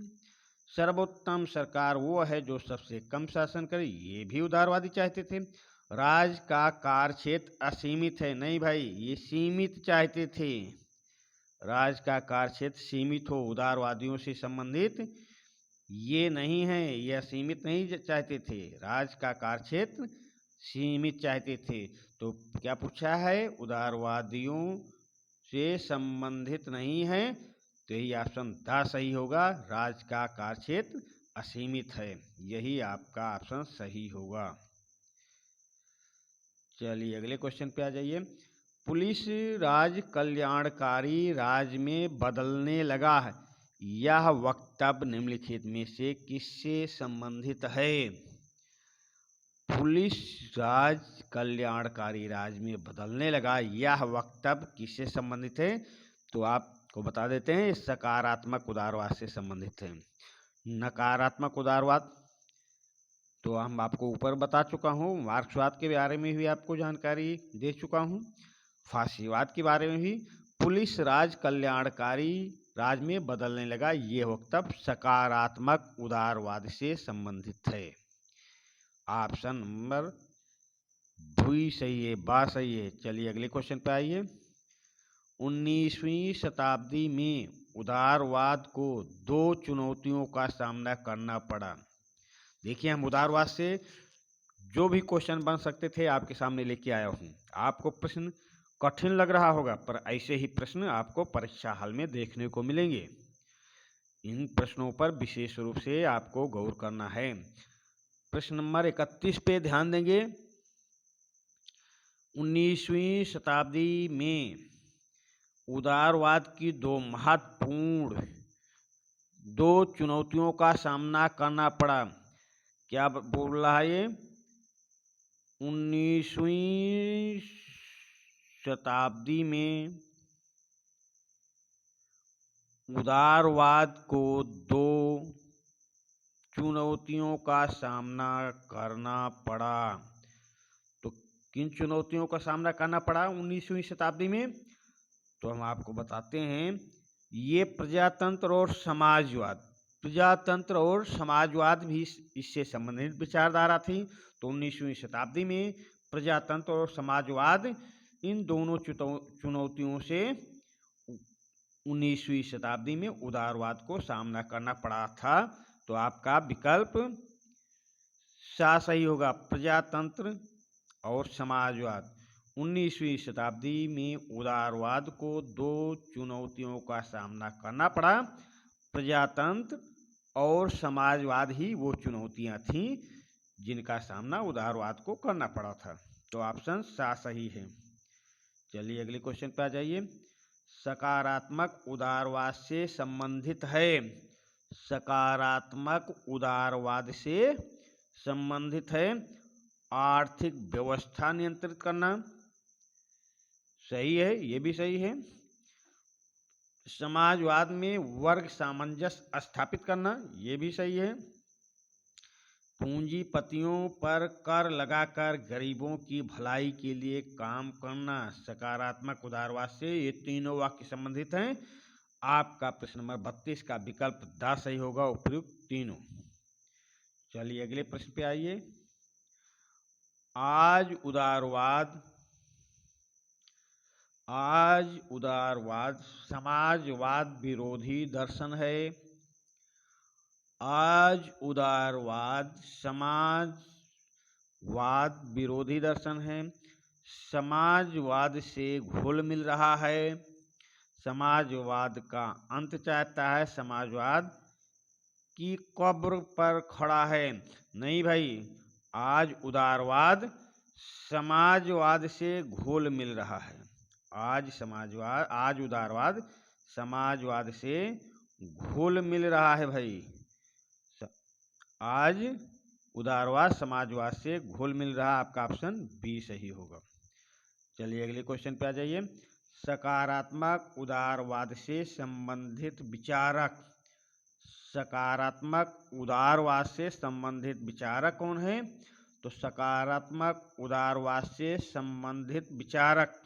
सर्वोत्तम सरकार वो है जो सबसे कम शासन करे, ये भी उदारवादी चाहते थे। राज का कार्य क्षेत्र असीमित है, नहीं भाई, ये सीमित चाहते थे। राज का कार्य क्षेत्र सीमित हो, उदारवादियों से संबंधित ये नहीं है, यह सीमित नहीं चाहते थे। राज का कार्य क्षेत्र सीमित चाहते थे। तो क्या पूछा है? उदारवादियों से संबंधित नहीं है, तो यही ऑप्शन द सही होगा। राज का कार्य क्षेत्र असीमित है, यही आपका ऑप्शन सही होगा। चलिए अगले क्वेश्चन पे आ जाइए। पुलिस राज कल्याणकारी राज्य में बदलने लगा है, यह वक्तव्य निम्नलिखित में से किससे संबंधित है? पुलिस राज कल्याणकारी राज्य में बदलने लगा, यह वक्तव्य किससे संबंधित है? तो आपको बता देते हैं, सकारात्मक उदारवाद से संबंधित है। नकारात्मक उदारवाद तो हम आपको ऊपर बता चुका हूँ। मार्क्सवाद के बारे में भी आपको जानकारी दे चुका हूँ, फासीवाद के बारे में भी। पुलिस राज कल्याणकारी राज्य में बदलने लगा, ये वक्तव्य सकारात्मक उदारवाद से संबंधित है। ऑप्शन नंबर बी सही है, बा सही है। चलिए अगले क्वेश्चन पे आइए। 19वीं शताब्दी में उदारवाद को 2 चुनौतियों का सामना करना पड़ा। देखिए हम उदारवाद से जो भी क्वेश्चन बन सकते थे आपके सामने लेके आया हूँ। आपको प्रश्न कठिन लग रहा होगा, पर ऐसे ही प्रश्न आपको परीक्षा हाल में देखने को मिलेंगे। इन प्रश्नों पर विशेष रूप से आपको गौर करना है। प्रश्न नंबर 31 पे ध्यान देंगे। 19वीं शताब्दी में उदारवाद की दो चुनौतियों का सामना करना पड़ा। क्या बोल रहा है ये? 19वीं शताब्दी में उदारवाद को दो चुनौतियों का सामना करना पड़ा। तो किन चुनौतियों का सामना करना पड़ा 19वीं शताब्दी में? तो हम आपको बताते हैं, ये प्रजातंत्र और समाजवाद भी इससे संबंधित विचारधारा थी। तो 19वीं शताब्दी में प्रजातंत्र और समाजवाद, इन दोनों चुनौतियों से 19वीं शताब्दी में उदारवाद को सामना करना पड़ा था। तो आपका विकल्प सही होगा, प्रजातंत्र और समाजवाद। 19वीं शताब्दी में उदारवाद को दो चुनौतियों का सामना करना पड़ा। प्रजातंत्र और समाजवाद ही वो चुनौतियां थीं जिनका सामना उदारवाद को करना पड़ा था। तो ऑप्शन सही है। चलिए अगले क्वेश्चन पे आ जाइए। सकारात्मक उदारवाद से संबंधित है। सकारात्मक उदारवाद से संबंधित है आर्थिक व्यवस्था नियंत्रित करना। सही है, ये भी सही है। समाजवाद में वर्ग सामंजस्य स्थापित करना, ये भी सही है। पूंजीपतियों पर कर लगाकर गरीबों की भलाई के लिए काम करना, सकारात्मक उदारवाद से ये तीनों वाक्य संबंधित हैं। आपका प्रश्न नंबर 32 का विकल्प द सही होगा, उपयुक्त तीनों। चलिए अगले प्रश्न पे आइए। आज उदारवाद समाजवाद विरोधी दर्शन है। आज उदारवाद समाजवाद विरोधी दर्शन है। समाजवाद से घुल मिल रहा है। समाजवाद का अंत चाहता है। समाजवाद की कब्र पर खड़ा है। नहीं भाई, आज उदारवाद समाजवाद से घुल मिल रहा है। आज उदारवाद समाजवाद से घुल मिल रहा है भाई। आज उदारवाद समाजवाद से घुल मिल रहा, आपका ऑप्शन बी सही होगा। चलिए अगले क्वेश्चन पे आ जाइए। सकारात्मक उदारवाद से संबंधित विचारक। सकारात्मक उदारवाद से संबंधित विचारक कौन है? तो सकारात्मक उदारवाद से संबंधित विचारक,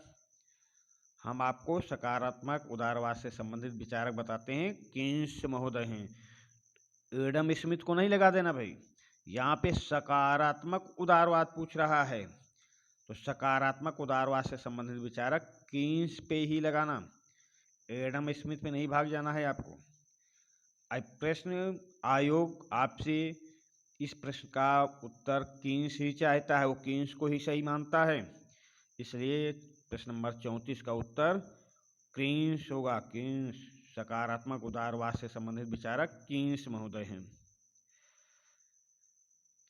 हम आपको सकारात्मक उदारवाद से संबंधित विचारक बताते हैं, कीन्स महोदय हैं। एडम स्मिथ को नहीं लगा देना भाई, यहाँ पे सकारात्मक उदारवाद पूछ रहा है। तो सकारात्मक उदारवाद से संबंधित विचारक कीन्स पे ही लगाना, एडम स्मिथ पे नहीं भाग जाना है आपको। प्रश्न आयोग आपसे इस प्रश्न का उत्तर कीन्स ही चाहता है, वो कीन्स को ही सही मानता है, इसलिए प्रश्न नंबर 34 का उत्तर कीन्स होगा। कीन्स, सकारात्मक उदारवाद से संबंधित विचारक कीन्स महोदय हैं।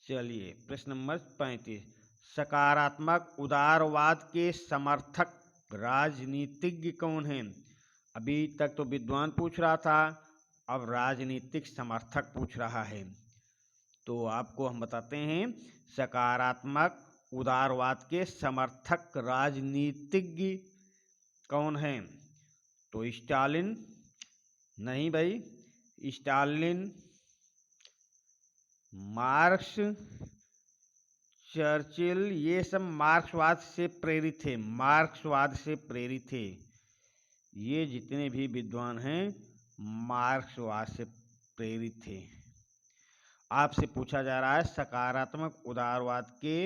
चलिए प्रश्न नंबर 35। सकारात्मक उदारवाद के समर्थक राजनीतिज्ञ कौन हैं? अभी तक तो विद्वान पूछ रहा था, अब राजनीतिक समर्थक पूछ रहा है। तो आपको हम बताते हैं, सकारात्मक उदारवाद के समर्थक राजनीतिज्ञ कौन हैं? तो स्टालिन, नहीं भाई, स्टालिन, मार्क्स, चर्चिल, ये सब मार्क्सवाद से प्रेरित थे। मार्क्सवाद से प्रेरित थे ये जितने भी विद्वान हैं, मार्क्सवाद से प्रेरित थे। आपसे पूछा जा रहा है सकारात्मक उदारवाद के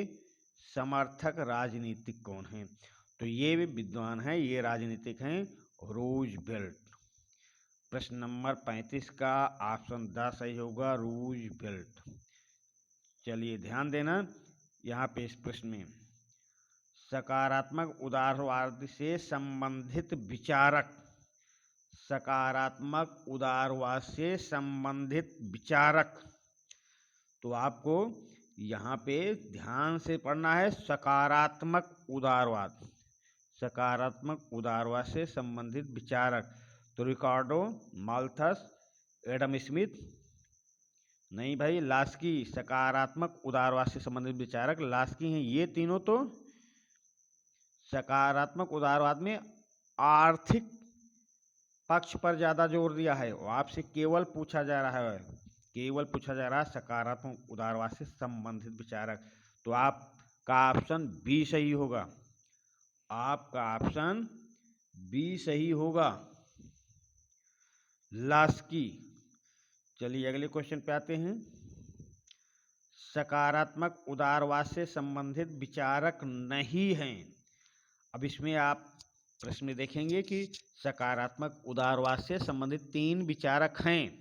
समर्थक राजनीतिक कौन हैं? तो ये भी विद्वान हैं, ये राजनीतिक हैं, रूजवेल्ट। प्रश्न नंबर 35 का ऑप्शन द सही होगा, रूजवेल्ट। चलिए ध्यान देना यहाँ पे इस प्रश्न में, सकारात्मक उदारवाद से संबंधित विचारक, सकारात्मक उदारवाद से संबंधित विचारक। तो आपको यहाँ पे ध्यान से पढ़ना है सकारात्मक उदारवाद, सकारात्मक उदारवाद से संबंधित विचारक। तो रिकार्डो, माल्थस, एडम स्मिथ, नहीं भाई लास्की, सकारात्मक उदारवाद से संबंधित विचारक लास्की हैं। ये तीनों तो सकारात्मक उदारवाद में आर्थिक पक्ष पर ज्यादा जोर दिया है। वो आपसे केवल पूछा जा रहा है, केवल पूछा जा रहा है सकारात्मक उदारवाद से संबंधित विचारक। तो आपका ऑप्शन बी सही होगा, आपका ऑप्शन बी सही होगा, लास्की। चलिए अगले क्वेश्चन पे आते हैं। सकारात्मक उदारवाद से संबंधित विचारक नहीं हैं। अब इसमें आप प्रश्न में देखेंगे कि सकारात्मक उदारवाद से संबंधित 3 विचारक हैं,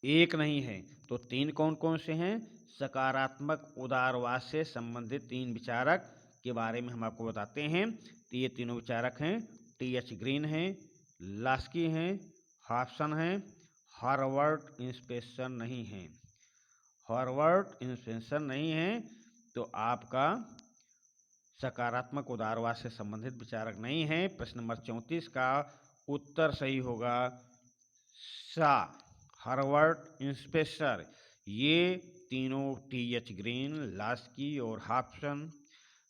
एक नहीं है। तो 3 कौन कौन से हैं? सकारात्मक उदारवाद से संबंधित 3 विचारक के बारे में हम आपको बताते हैं। तो ये तीनों विचारक हैं, टी.एच. ग्रीन हैं, लास्की हैं, हॉब्सन हैं, हर्बर्ट स्पेंसर नहीं हैं। हर्बर्ट स्पेंसर नहीं हैं। तो आपका सकारात्मक उदारवाद से संबंधित विचारक नहीं है। प्रश्न नंबर 34 का उत्तर सही होगा सा, हर्बर्ट स्पेंसर। ये तीनों टी.एच. ग्रीन, लास्की और हॉब्सन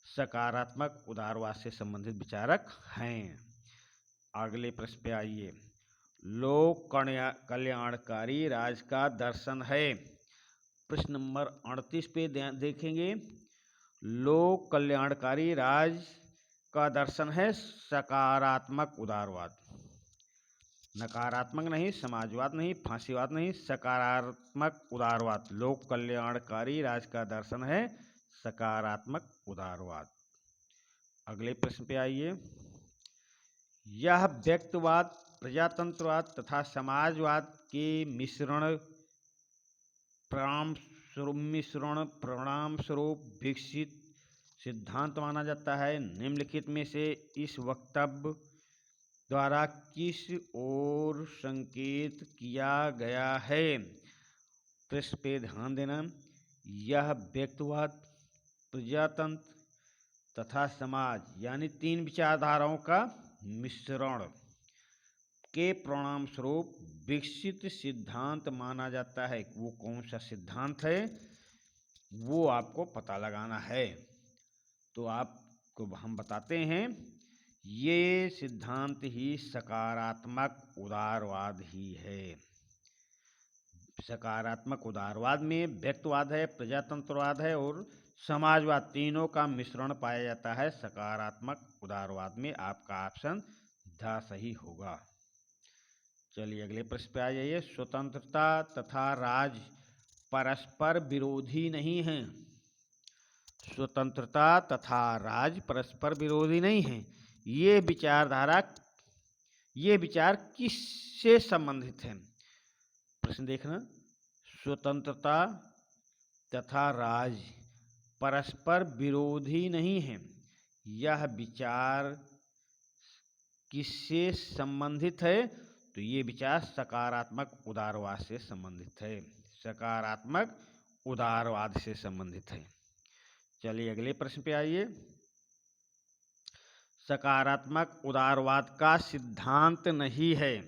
सकारात्मक उदारवाद से संबंधित विचारक हैं। अगले प्रश्न पे आइए। लोक कल्याणकारी राज का दर्शन है। प्रश्न नंबर 38 पे देखेंगे। लोक कल्याणकारी राज का दर्शन है सकारात्मक उदारवाद, नकारात्मक नहीं, समाजवाद नहीं, फांसीवाद नहीं, सकारात्मक उदारवाद। लोक कल्याणकारी राज का दर्शन है सकारात्मक उदारवाद। अगले प्रश्न पे आइए। यह व्यक्तिवाद, प्रजातंत्रवाद तथा समाजवाद के परिणाम स्वरूप विकसित सिद्धांत माना जाता है। निम्नलिखित में से इस वक्तव्य द्वारा किस ओर संकेत किया गया है? प्रश्न पे ध्यान देना। यह व्यक्तिवाद, प्रजातंत्र तथा समाज यानी 3 विचारधाराओं का मिश्रण के परिणाम स्वरूप विकसित सिद्धांत माना जाता है। वो कौन सा सिद्धांत है वो आपको पता लगाना है। तो आपको हम बताते हैं, ये सिद्धांत ही सकारात्मक उदारवाद ही है। सकारात्मक उदारवाद में व्यक्तिवाद है, प्रजातंत्रवाद है और समाजवाद, तीनों का मिश्रण पाया जाता है सकारात्मक उदारवाद में। आपका ऑप्शन द सही होगा। चलिए अगले प्रश्न पे आ जाइए। स्वतंत्रता तथा राज परस्पर विरोधी नहीं हैं। स्वतंत्रता तथा राज परस्पर विरोधी नहीं हैं। ये विचार किससे संबंधित हैं? प्रश्न देखना। स्वतंत्रता तथा राज परस्पर विरोधी नहीं है। यह विचार किससे संबंधित है? तो ये विचार सकारात्मक उदारवाद से संबंधित है, सकारात्मक उदारवाद से संबंधित है। चलिए अगले प्रश्न पे आइए। सकारात्मक उदारवाद का सिद्धांत नहीं है।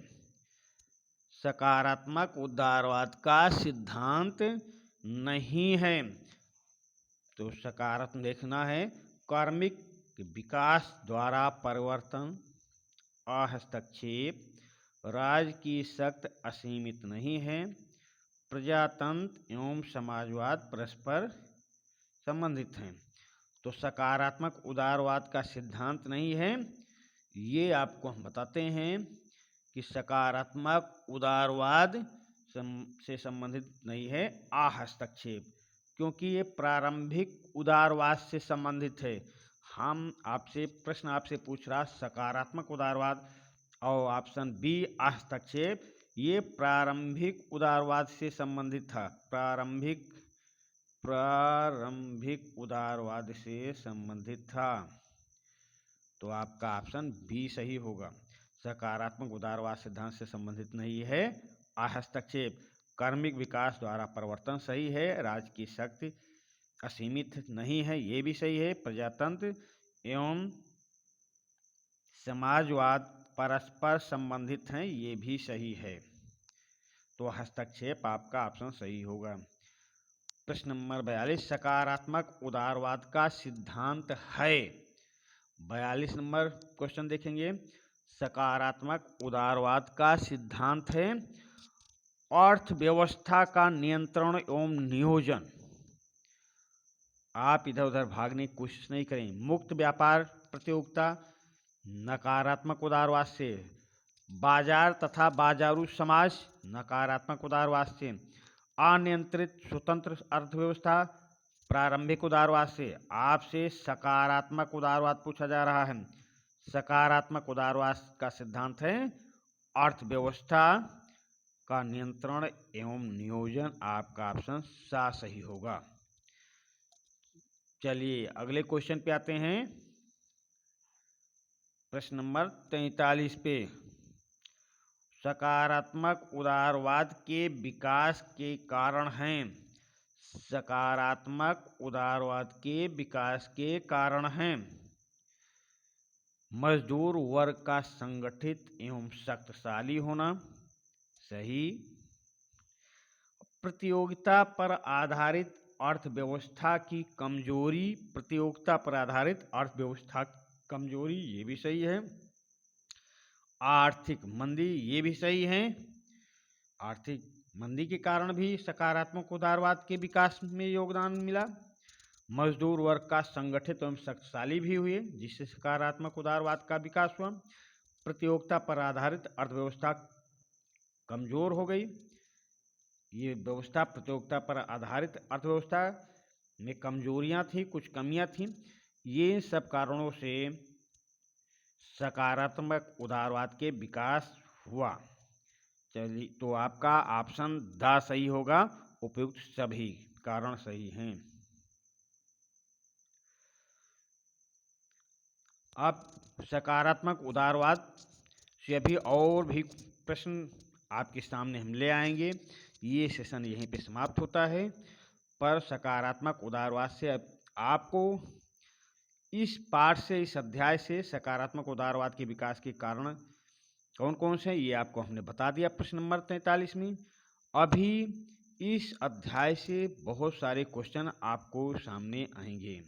सकारात्मक उदारवाद का सिद्धांत नहीं है। तो सकारात्मक देखना है। कार्मिक विकास द्वारा परिवर्तन, हस्तक्षेप, राज की शक्ति असीमित नहीं है, प्रजातंत्र एवं समाजवाद परस्पर संबंधित हैं। तो सकारात्मक उदारवाद का सिद्धांत नहीं है। ये आपको हम बताते हैं कि सकारात्मक उदारवाद से संबंधित नहीं है हस्तक्षेप, क्योंकि ये प्रारंभिक उदारवाद से संबंधित है। हम आपसे प्रश्न आपसे पूछ रहा सकारात्मक उदारवाद और ऑप्शन बी हस्तक्षेप, ये प्रारंभिक उदारवाद से संबंधित था। प्रारंभिक प्रारंभिक उदारवाद से संबंधित था। तो आपका ऑप्शन बी सही होगा। सकारात्मक उदारवाद सिद्धांत से संबंधित नहीं है। हस्तक्षेप कार्मिक विकास द्वारा परिवर्तन सही है। राज्य की शक्ति असीमित नहीं है, ये भी सही है। प्रजातंत्र एवं समाजवाद परस्पर संबंधित हैं, ये भी सही है। तो हस्तक्षेप आपका ऑप्शन सही होगा। प्रश्न नंबर 42, सकारात्मक उदारवाद का सिद्धांत है। 42 नंबर क्वेश्चन देखेंगे। सकारात्मक उदारवाद का सिद्धांत है अर्थव्यवस्था का नियंत्रण एवं नियोजन। आप इधर उधर भागने की कोशिश नहीं करें। मुक्त व्यापार प्रतियोगिता नकारात्मक उदारवाद से। बाजार तथा बाजारू समाज नकारात्मक उदारवाद से। अनियंत्रित स्वतंत्र अर्थव्यवस्था प्रारंभिक उदारवाद से। आपसे सकारात्मक उदारवाद पूछा जा रहा है। सकारात्मक उदारवाद का सिद्धांत है अर्थव्यवस्था का नियंत्रण एवं नियोजन। आपका ऑप्शन सा सही होगा। चलिए अगले क्वेश्चन पे आते हैं। प्रश्न नंबर 43 पे, सकारात्मक उदारवाद के विकास के कारण हैं। सकारात्मक उदारवाद के विकास के कारण हैं मजदूर वर्ग का संगठित एवं शक्तिशाली होना, सही। प्रतियोगिता पर आधारित अर्थव्यवस्था की कमजोरी। प्रतियोगिता पर आधारित अर्थव्यवस्था की कमजोरी, ये भी सही है। आर्थिक मंदी, ये भी सही है। आर्थिक मंदी के कारण भी सकारात्मक उदारवाद के विकास में योगदान मिला। मजदूर वर्ग का संगठित एवं शक्तिशाली भी हुए, जिससे सकारात्मक उदारवाद का विकास हुआ। प्रतियोगिता पर आधारित अर्थव्यवस्था कमजोर हो गई। ये व्यवस्था प्रतियोगिता पर आधारित अर्थव्यवस्था में कमजोरियां थी, कुछ कमियां थी। ये सब कारणों से सकारात्मक उदारवाद के विकास हुआ। चलिए, तो आपका ऑप्शन द सही होगा। उपयुक्त सभी कारण सही हैं। अब सकारात्मक उदारवाद से अभी और भी प्रश्न आपके सामने हम ले आएंगे। ये सेशन यहीं पे समाप्त होता है। पर सकारात्मक उदारवाद से आपको इस पाठ से, इस अध्याय से सकारात्मक उदारवाद के विकास के कारण कौन कौन से हैं, ये आपको हमने बता दिया प्रश्न नंबर 43 में। अभी इस अध्याय से बहुत सारे क्वेश्चन आपको सामने आएंगे।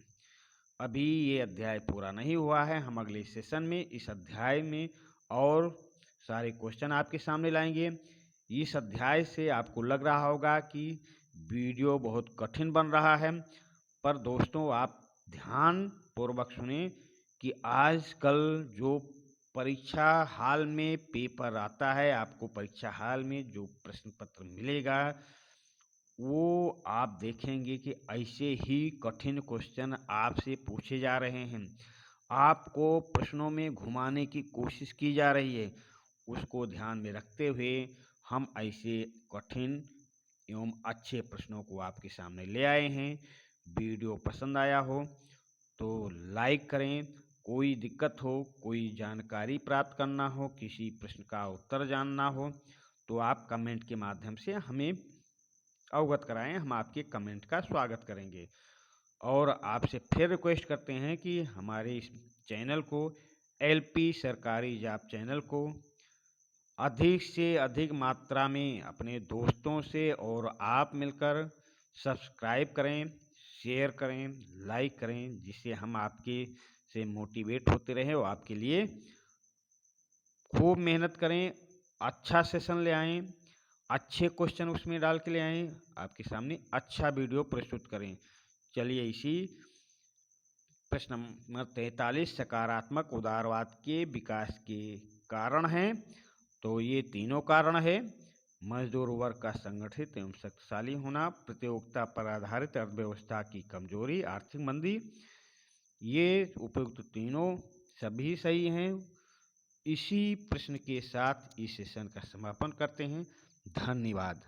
अभी ये अध्याय पूरा नहीं हुआ है। हम अगले सेशन में इस अध्याय में और सारे क्वेश्चन आपके सामने लाएंगे। इस अध्याय से आपको लग रहा होगा कि वीडियो बहुत कठिन बन रहा है, पर दोस्तों आप ध्यान पूर्वक सुने कि आजकल जो परीक्षा हाल में पेपर आता है, आपको परीक्षा हाल में जो प्रश्न पत्र मिलेगा, वो आप देखेंगे कि ऐसे ही कठिन क्वेश्चन आपसे पूछे जा रहे हैं। आपको प्रश्नों में घुमाने की कोशिश की जा रही है। उसको ध्यान में रखते हुए हम ऐसे कठिन एवं अच्छे प्रश्नों को आपके सामने ले आए हैं। वीडियो पसंद आया हो तो लाइक करें। कोई दिक्कत हो, कोई जानकारी प्राप्त करना हो, किसी प्रश्न का उत्तर जानना हो, तो आप कमेंट के माध्यम से हमें अवगत कराएं। हम आपके कमेंट का स्वागत करेंगे। और आपसे फिर रिक्वेस्ट करते हैं कि हमारे इस चैनल को, एलपी सरकारी जॉब चैनल को, अधिक से अधिक मात्रा में अपने दोस्तों से और आप मिलकर सब्सक्राइब करें, शेयर करें, लाइक करें, जिससे हम आपके से मोटिवेट होते रहें और आपके लिए खूब मेहनत करें, अच्छा सेशन ले आएँ, अच्छे क्वेश्चन उसमें डाल के ले आएँ, आपके सामने अच्छा वीडियो प्रस्तुत करें। चलिए, इसी प्रश्न नंबर 43 सकारात्मक उदारवाद के विकास के कारण हैं। तो ये तीनों कारण है: मजदूर वर्ग का संगठित एवं शक्तिशाली होना, प्रतियोगिता पर आधारित अर्थव्यवस्था की कमजोरी, आर्थिक मंदी। ये उपयुक्त तीनों सभी सही हैं। इसी प्रश्न के साथ इस सेशन का समापन करते हैं। धन्यवाद।